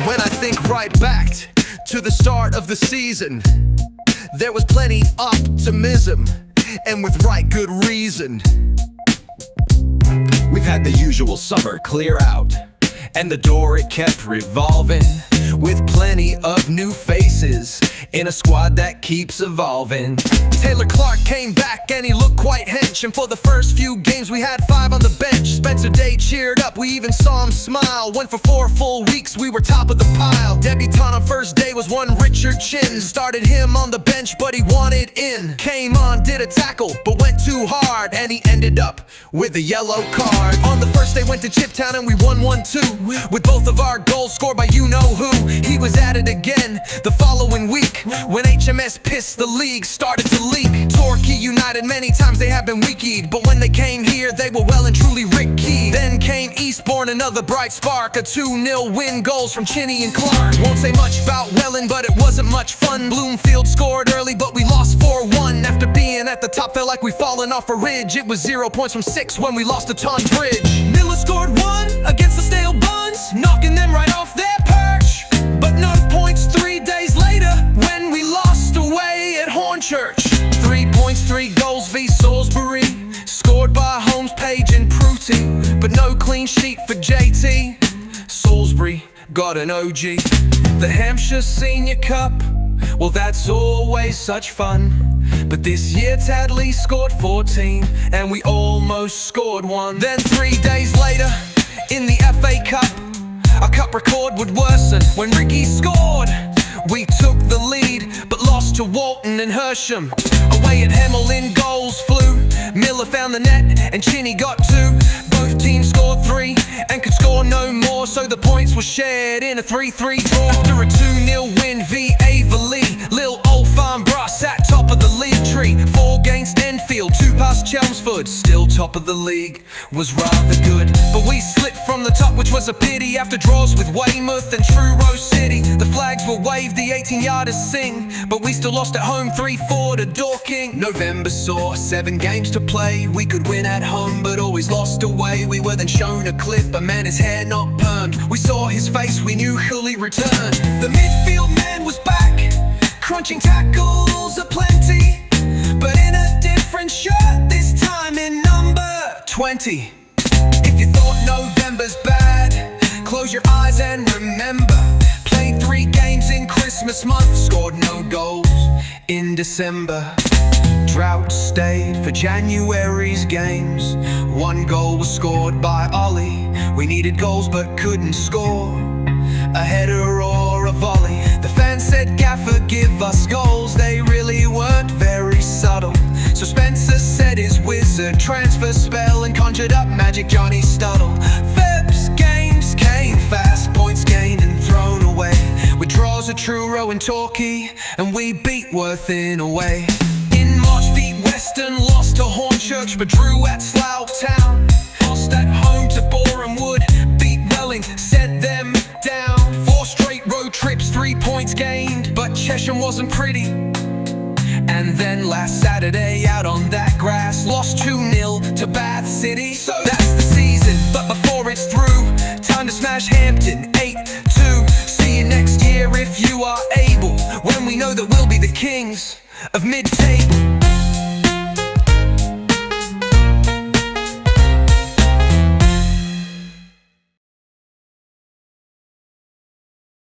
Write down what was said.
When I think right back to the start of the season, there was plenty optimism, and with right good reason. We've had the usual summer clear out, and the door it kept revolving, with plenty of new faces in a squad that keeps evolving. Taylor Clark came back and he looked quite hench, and for the first few games we had 5 on the bench. Spencer Day cheered up, we even saw him smile, when for 4 full weeks we were top of the pile. Debutant on first day was one Richard Chin, started him on the bench but he wanted in. Came on, did a tackle but went too hard, and he ended up with a yellow card. On the first day went to Chiptown and we won 1-2, with both of our goals scored by you-know-who. He was at it again the following week, when HMS pissed the league started to leak. Torquay United, many times they have been weak-keyed, but when they came here they were well and truly Rick-keyed. Then came Eastbourne, another bright spark, a 2-0 win, goals from Chinney and Clark. Won't say much about Welland, but it wasn't much fun. Bloomfield scored early but we lost 4-1. After being at the top felt like we fallen off a ridge. It was 0 points from 6 when we lost to Tonbridge. Miller scored 1 against the Stale Buns, knocking them right off their perch. But no points 3 days later when we lost away at Hornchurch. 3 points, 3 goals v Salisbury, scored by Holmes, Page and Pruty, but no clean sheet for JT. Salisbury got an OG. The Hampshire Senior Cup, well that's always such fun, but this year Tadley scored 14 and we almost scored 1. Then 3 days later in the FA Cup, our cup record would worsen when Ricky scored. We took the lead but lost to Walton and Hersham. Away at Hemel in goals flew, Miller found the net and Chinney got 2. Both teams scored 3 and could score no more, so the points were shared in a 3-3 draw. After a 2-0 win v Averley, Lil Old Farnborough sat top of the league tree. 4 against Enfield, 2 past Chelmsford, still top of the league was rather good. But we slipped from the top, which was a pity, after draws with Weymouth and Truro City. The flags were waved, the 18-yarders sing, but we still lost at home 3-4 to Dorking. November saw 7 games to play. We could win at home but always lost away. We were then shown a clip, a man his hair not permed. We saw his face, we knew he'll return. The midfield man was back, crunching tackles aplenty, but in a different shirt, this time in number 20. If you thought November's bad, close your eyes and remember. Played 3 games in Christmas month, scored no goals in December. Drought stayed for January's games. 1 goal was scored by Ollie. We needed goals but couldn't score a header or a volley. The fans said, Gaffer, give us goals. They really weren't very subtle, so Spencer said his wizard transfer spell and conjured up Magic Johnny Stuttle. Feb's games came fast, points gained and thrown away, with draws at Truro and Torquay, and we beat Worth in a way. In March beat Western, lost to Hornchurch, but drew at Slough Town. Lost at home to Boreham Wood, beat Welling, set them down. 4 straight road trips, 3 points gained, but Chesham wasn't pretty. And then last Saturday out on that grass, lost 2-0 to Bath City. So that's the season, but before it's through, time to smash Hampton 8-2. See you next year if you are able, when we know that we'll be the kings of mid-table.